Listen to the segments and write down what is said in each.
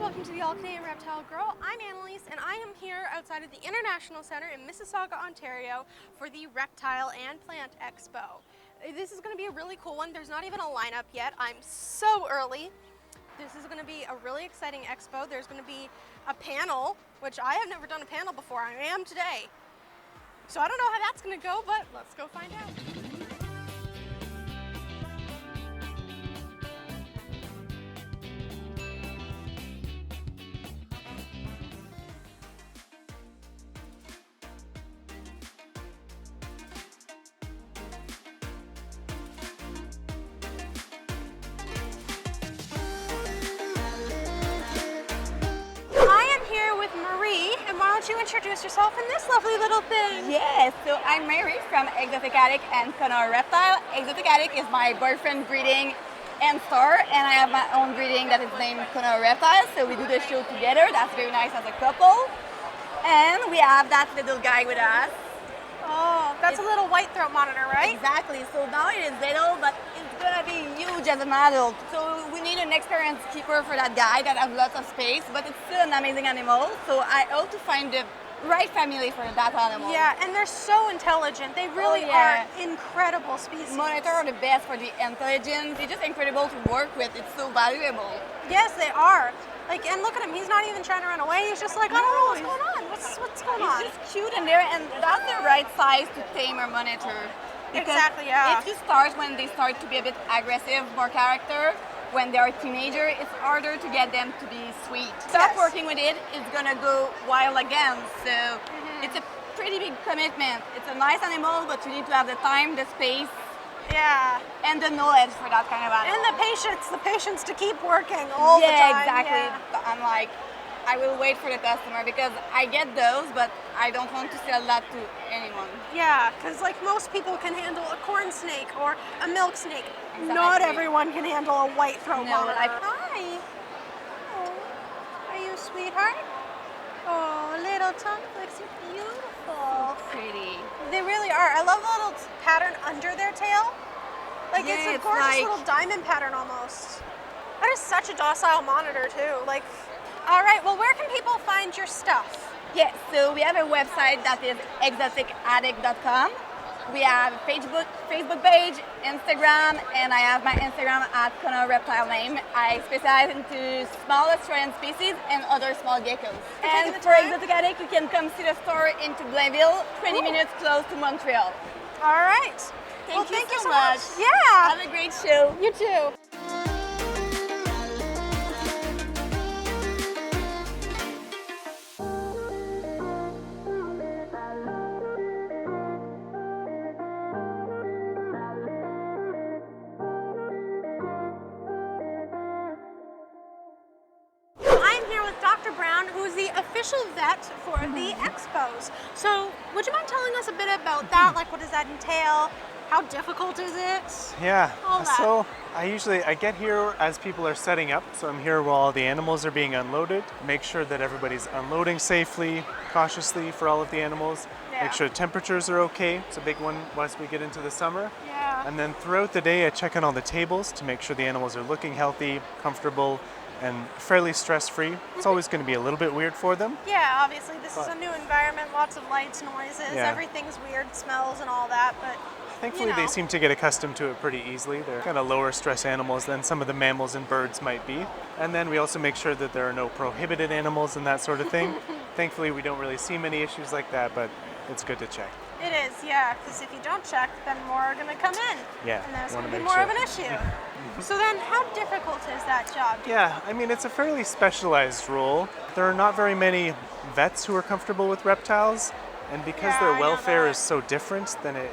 welcome to the All Canadian Reptile Girl. I'm Annaliese and I am here outside of the International Centre in Mississauga, Ontario for the Reptile and Plant Expo. This is going to be a really cool one. There's not even a lineup yet. I'm so early. This is going to be a really exciting expo. There's going to be a panel, which I have never done a panel before. I am today. So I don't know how that's going to go, but let's go find out. You introduce yourself in this lovely little thing. Yes, so I'm Mary from Exotic Attic and Connor Reptile. Exotic Attic is my boyfriend breeding and store, and I have my own breeding that is named Connor Reptile, so we do the show together. That's very nice as a couple. And we have that little guy with us. Oh, that's a little white throat monitor, right? Exactly, so now it is little, but it's gonna be huge as an adult. So we need an experienced keeper for that guy that has lots of space, but it's still an amazing animal. So I hope to find the right family for that animal. Yeah, and they're so intelligent. They really are incredible species. Monitor are the best for the intelligence. They're just incredible to work with. It's so valuable. Yes, they are. Like, and look at him, he's not even trying to run away. He's just like, I don't know what's going on. What's going on? He's just cute in there, and that's the right size to tame or monitor. Exactly, yeah. If you start when they start to be a bit aggressive, more character, when they're a teenager, it's harder to get them to be sweet. Stop working with it, it's gonna go wild again. So it's a pretty big commitment. It's a nice animal, but you need to have the time, the space, and the knowledge for that kind of animal. And the patience to keep working all the time. Yeah, exactly. I'm like, I will wait for the customer because I get those, but I don't want to sell that to anyone. Yeah, because like most people can handle a corn snake or a milk snake. Exactly. Not everyone can handle a white throat monitor. Hi. Oh, are you a sweetheart? Oh, little tongue looks beautiful. So pretty. They really are. I love the little pattern under their tail. Like it's a gorgeous little diamond pattern almost. That is such a docile monitor too. Like, all right, well, where can people find your stuff? Yes, so we have a website that is exoticattic.com. We have a Facebook page, Instagram, and I have my Instagram at Connor Reptile name. I specialize into small Australian species and other small geckos. And for Exotic Attic, you can come see the store into Blainville, 20 minutes close to Montreal. All right. Thank you so much. Yeah. Have a great show. You too. Who's the official vet for the expos. So would you mind telling us a bit about that? Like, what does that entail? How difficult is it? Yeah, so I get here as people are setting up. So I'm here while the animals are being unloaded. Make sure that everybody's unloading safely, cautiously for all of the animals. Make sure temperatures are okay. It's a big one once we get into the summer. Yeah. And then throughout the day, I check on all the tables to make sure the animals are looking healthy, comfortable, and fairly stress-free. It's always going to be a little bit weird for them. Yeah, obviously this is a new environment, lots of lights, noises, everything's weird, smells and all that, but thankfully they seem to get accustomed to it pretty easily. They're kind of lower stress animals than some of the mammals and birds might be. And then we also make sure that there are no prohibited animals and that sort of thing. Thankfully we don't really see many issues like that, but it's good to check. It is, yeah, because if you don't check, then more are going to come in. Yeah. And there's going to be more of an issue. So then how difficult is that job? Yeah, I mean, it's a fairly specialized role. There are not very many vets who are comfortable with reptiles, and because their welfare is so different, then it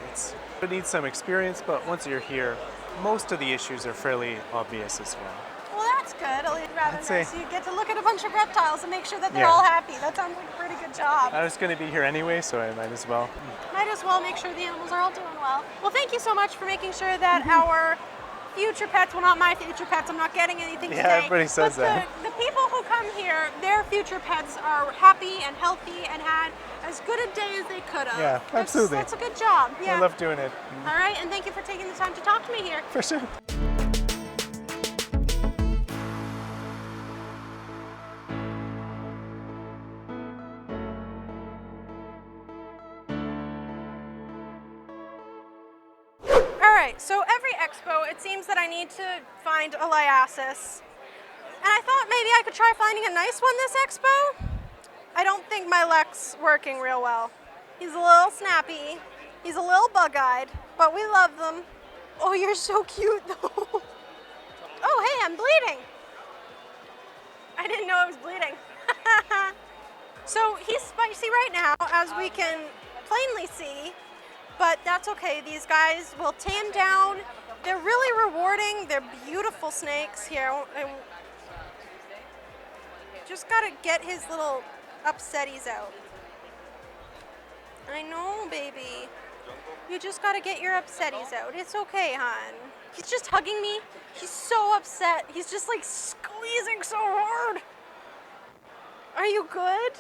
needs some experience, but once you're here, most of the issues are fairly obvious as well. Well, that's good. Rather nice. You get to look at a bunch of reptiles and make sure that they're all happy. That sounds like a pretty good job. I was going to be here anyway, so I might as well. Might as well make sure the animals are all doing well. Well, thank you so much for making sure that our future pets, well, not my future pets, I'm not getting anything today. Yeah, everybody says that. The people who come here, their future pets are happy and healthy and had as good a day as they could have. Yeah, absolutely. That's a good job. Yeah. I love doing it. All right, and thank you for taking the time to talk to me here. For sure. Right, so every expo, it seems that I need to find Eliasis. And I thought maybe I could try finding a nice one this expo. I don't think my luck's working real well. He's a little snappy, he's a little bug-eyed, but we love them. Oh, you're so cute though. Oh, hey, I'm bleeding. I didn't know I was bleeding. So he's spicy right now, as we can plainly see, but that's okay. These guys will tame down. They're really rewarding. They're beautiful snakes here. And just gotta get his little upsetties out. I know, baby. You just gotta get your upsetties out. It's okay, hon. He's just hugging me. He's so upset. He's just like squeezing so hard. Are you good?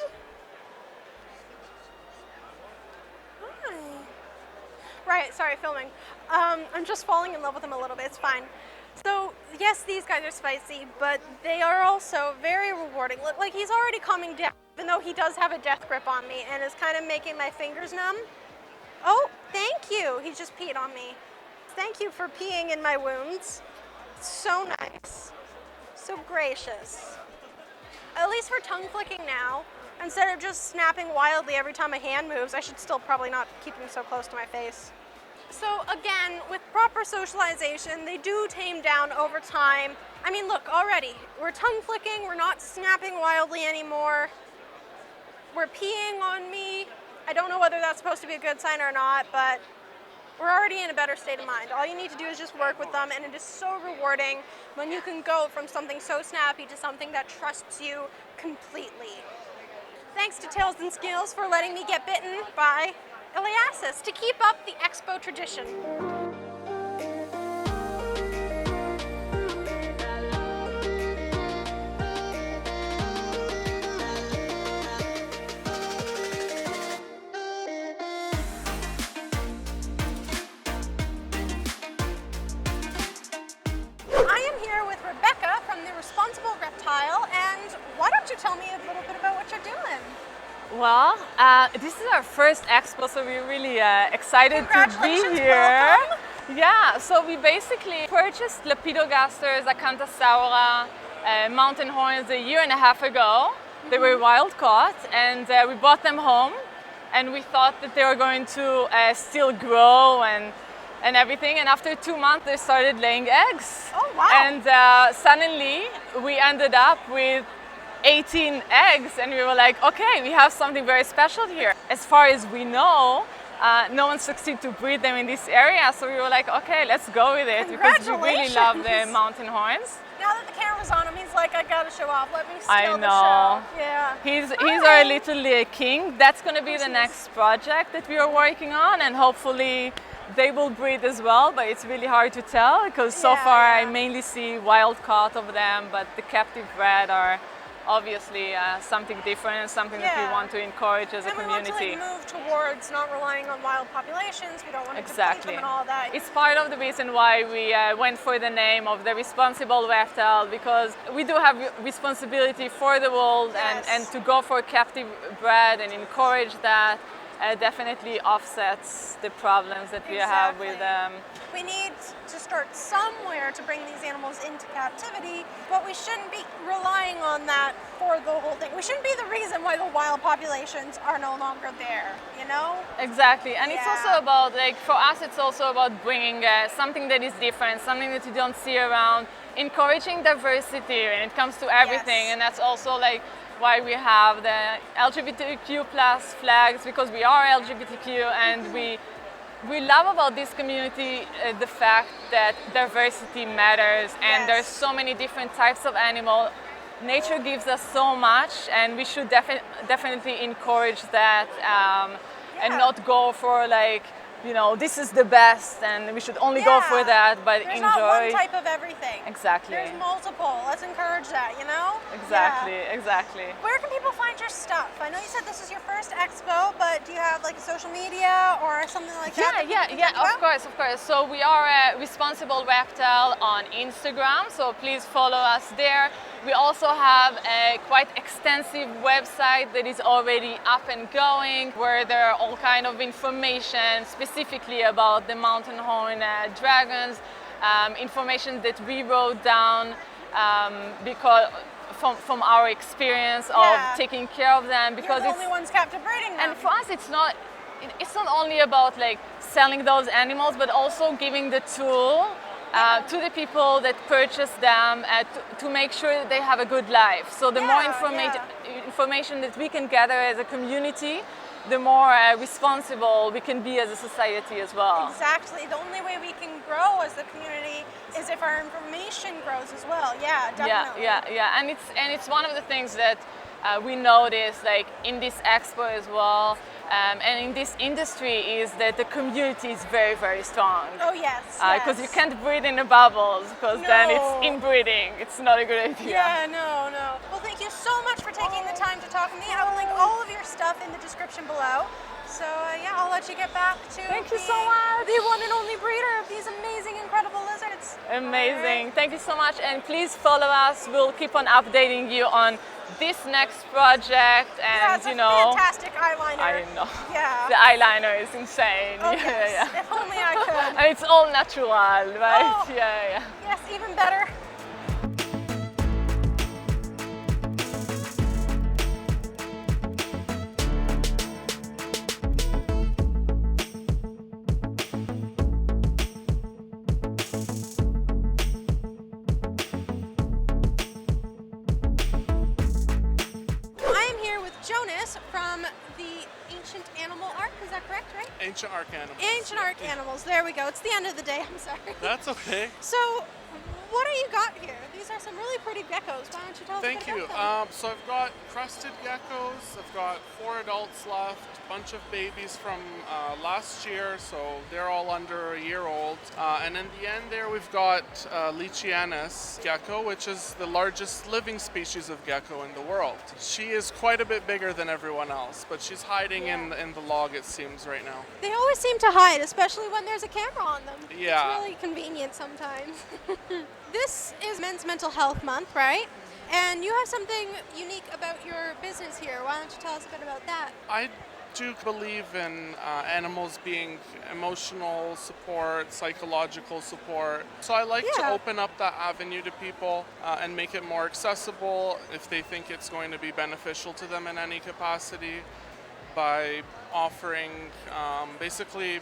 Hi. Right, sorry, filming. I'm just falling in love with him a little bit. It's fine. So, yes, these guys are spicy, but they are also very rewarding. Look, like he's already calming down, even though he does have a death grip on me and is kind of making my fingers numb. Oh, thank you. He just peed on me. Thank you for peeing in my wounds. So nice. So gracious. At least we're tongue flicking now. Instead of just snapping wildly every time a hand moves, I should still probably not keep him so close to my face. So again, with proper socialization, they do tame down over time. I mean, look, already, we're tongue flicking, we're not snapping wildly anymore. We're peeing on me. I don't know whether that's supposed to be a good sign or not, but we're already in a better state of mind. All you need to do is just work with them, and it is so rewarding when you can go from something so snappy to something that trusts you completely. Thanks to Tails and Scales for letting me get bitten by Eliasis to keep up the expo tradition. Responsible Reptile, and why don't you tell me a little bit about what you're doing? Well, this is our first expo, so we're really excited to be here. Welcome. Yeah, so we basically purchased Lepidogasters, Acanthosaura, mountain horns a year and a half ago. They were wild caught, and we brought them home, and we thought that they were going to still grow and everything, and after 2 months they started laying eggs. Oh wow! And suddenly we ended up with 18 eggs, and we were like, okay, we have something very special here. As far as we know, no one succeeded to breed them in this area, so we were like, okay, let's go with it, because we really love the mountain horns. Now that the camera's on him, he's like, I gotta show off. Let me steal I know. the show. Yeah. He's our little king. That's gonna be the next project that we are working on, and hopefully they will breed as well, but it's really hard to tell because so far I mainly see wild caught of them, but the captive bred are obviously something different and something that we want to encourage as a community. We want to move towards not relying on wild populations. We don't want to deplete them and all that. It's part of the reason why we went for the name of the Responsible Reptile, because we do have responsibility for the world, and to go for captive bred and encourage that definitely offsets the problems that we have with them. We need to start somewhere to bring these animals into captivity, but we shouldn't be relying on that for the whole thing. We shouldn't be the reason why the wild populations are no longer there, you know? Exactly, and it's also about, like, for us it's also about bringing something that is different, something that you don't see around, encouraging diversity when it comes to everything, and that's also like why we have the LGBTQ plus flags, because we are LGBTQ, and we love about this community the fact that diversity matters, and there's so many different types of animal. Nature gives us so much, and we should definitely encourage that, and not go for, like, you know, this is the best and we should only go for that, but There's enjoy. There's not one type of everything. Exactly. There's multiple. Let's encourage that, you know? Exactly. Where can people find your stuff? I know you said this is your first expo, but do you have like a social media or something like that? Of course. So we are Responsible Reptile on Instagram, so please follow us there. We also have a quite extensive website that is already up and going, where there are all kind of information specifically about the mountain horn dragons, information that we wrote down because from our experience of taking care of them, because you're the only ones captive breeding them. And for us it's not only about like selling those animals, but also giving the tool to the people that purchase them to make sure that they have a good life. So the more information that we can gather as a community, the more responsible we can be as a society as well. Exactly. The only way we can grow as a community is if our information grows as well. Yeah, definitely. Yeah. And it's one of the things that we notice, like in this expo as well, and in this industry, is that the community is very, very strong. Oh yes. Because you can't breed in the bubbles, because then it's inbreeding. It's not a good idea. Yeah, no. Well, thank you so much for taking the time to talk to me. I will link all of your stuff in the description below. So I'll let you get back to Thank you so much. The one and only breeder of these amazing, incredible lizards. Amazing. Right. Thank you so much. And please follow us. We'll keep on updating you on this next project. And it's a fantastic eyeliner. I know. Yeah. The eyeliner is insane. Oh, yes. If only I could. And it's all natural, right? Oh, Yeah. Yes, even better. From the Ancient Animal Ark, is that correct, right? Ancient Ark Animals. Ancient Ark Animals, there we go. It's the end of the day, I'm sorry. That's okay. So, what do you got here? These are some really pretty geckos. Why don't you tell us Thank you. about them? So I've got crested geckos. I've got 4 adults left, a bunch of babies from last year, so they're all under a year old. And in the end there we've got Eliasis gecko, which is the largest living species of gecko in the world. She is quite a bit bigger than everyone else, but she's hiding in the log, it seems, right now. They always seem to hide, especially when there's a camera on them. Yeah. It's really convenient sometimes. This is Men's Mental Health Month, right? And you have something unique about your business here. Why don't you tell us a bit about that? I do believe in animals being emotional support, psychological support. So I like to open up that avenue to people and make it more accessible if they think it's going to be beneficial to them in any capacity, by offering basically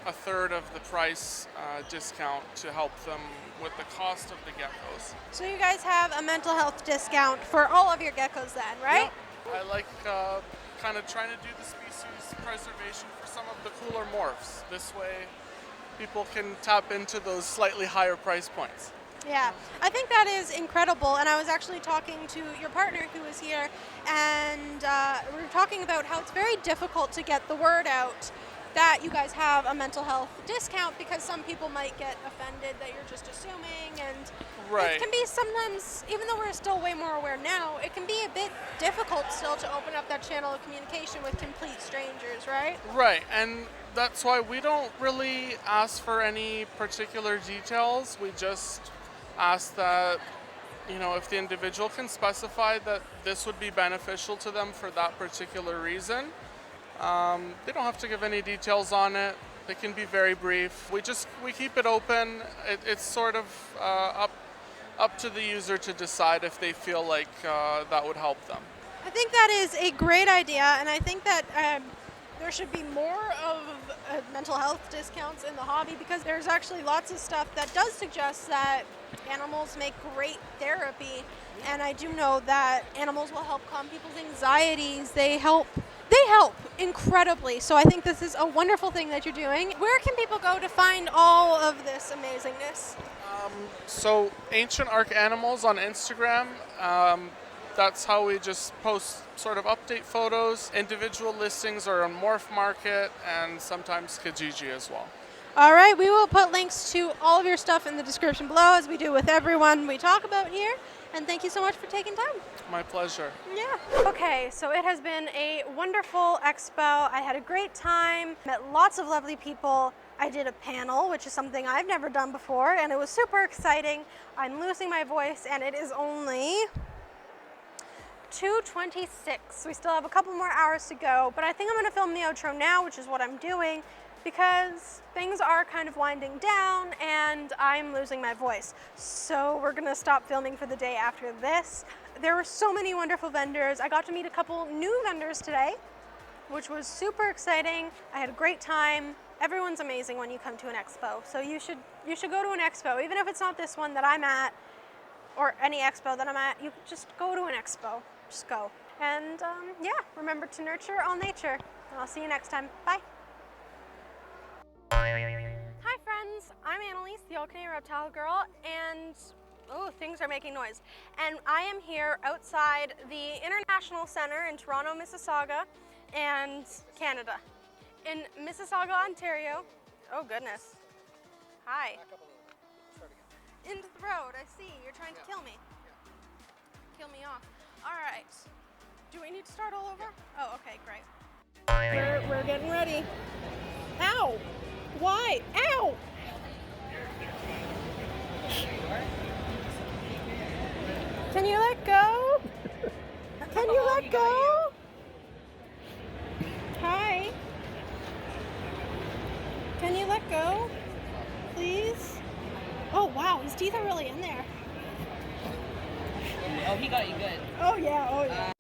a third of the price discount to help them with the cost of the geckos. So you guys have a mental health discount for all of your geckos then, right? Yep. I like kind of trying to do the species preservation for some of the cooler morphs. This way people can tap into those slightly higher price points. Yeah, I think that is incredible, and I was actually talking to your partner who was here, and we were talking about how it's very difficult to get the word out that you guys have a mental health discount, because some people might get offended that you're just assuming, and it can be sometimes, even though we're still way more aware now, it can be a bit difficult still to open up that channel of communication with complete strangers, right? Right, and that's why we don't really ask for any particular details. We just ask that, if the individual can specify that this would be beneficial to them for that particular reason. They don't have to give any details on it. They can be very brief. We keep it open. It's sort of up to the user to decide if they feel like that would help them. I think that is a great idea, and I think that there should be more of mental health discounts in the hobby, because there's actually lots of stuff that does suggest that animals make great therapy, and I do know that animals will help calm people's anxieties. They help incredibly. So I think this is a wonderful thing that you're doing. Where can people go to find all of this amazingness? So Ancient Ark Animals on Instagram. That's how we just post sort of update photos. Individual listings are on Morph Market and sometimes Kijiji as well. All right, we will put links to all of your stuff in the description below, as we do with everyone we talk about here. And thank you so much for taking time. My pleasure. Yeah. Okay, so it has been a wonderful expo. I had a great time, met lots of lovely people. I did a panel, which is something I've never done before, and it was super exciting. I'm losing my voice, and it is only 2:26. We still have a couple more hours to go, but I think I'm gonna film the outro now, which is what I'm doing, because things are kind of winding down and I'm losing my voice. So we're gonna stop filming for the day after this. There were so many wonderful vendors. I got to meet a couple new vendors today, which was super exciting. I had a great time. Everyone's amazing when you come to an expo. So you should go to an expo, even if it's not this one that I'm at or any expo that I'm at. You just go to an expo, just go. And yeah, remember to nurture all nature. And I'll see you next time. Bye. Hi friends, I'm Annaliese, the All Canadian Reptile Girl, and oh, things are making noise. And I am here outside the International Center in Toronto, Mississauga, and Canada. In Mississauga, Ontario. Oh goodness. Hi. Into the road, I see. You're trying to kill me. Kill me off. All right. Do we need to start all over? Oh, okay, great. We're getting ready. Ow! Why? Ow! Can you let go? Can you let go? Hi. Can you let go? Please? Oh wow, his teeth are really in there. Oh, he got you good. Oh yeah, oh yeah.